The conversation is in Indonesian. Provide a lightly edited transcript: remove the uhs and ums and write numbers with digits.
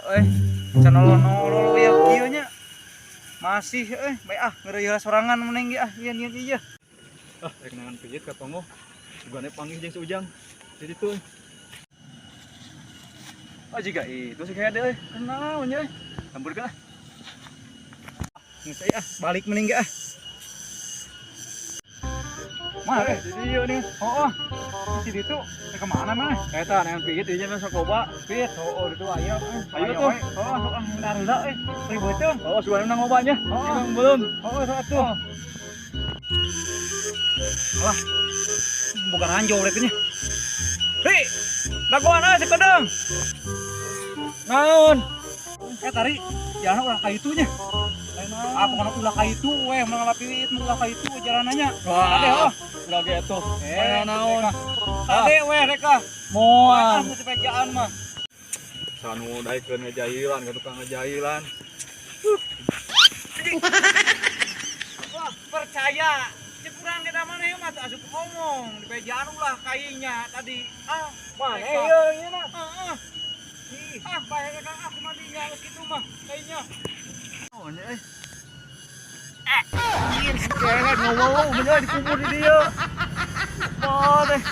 nya canolono ya kieu nya. Masih bae ngeureuyeuh sorangan meneng ge ieu ieu. Rek nangan pijit ka Tongo. Sugane panggih jeung si Ujang. Jadi tuh. Jika itu sih kayak deh, kenal nya. Campur ka. Ngesai balik meneng ge Mah di dieu nih. Di situ ke mana mah? Eta neangan pijit ieu mah sakoba. Pijit. Ditu aya. Ayo tuh. Sok hendak ribeuteung. Sugan nang ngobanya. Belum. Sok atuh. Alah. Bukan ranjau rek nya. Ri, dagoan si Kedeng. Naon? Tari jalan ulah ka itunya. Apa kana ulah ka itu we, mun lapit ulah ka itu jalanannya. Ade ulah ge atuh. Naon? Ade we reka. Moal sepejaan mah. Sanu daekeun ngejailan ka tukang ngejailan. Wah, percaya. Kurang kita mana ya mah asup ngomong di pejaan ulah kayaknya tadi mana iya mah bayar kan aku mandi ya gitu mah kayaknya nih anjir si cewek ngomong bener dikubur di dia oh deh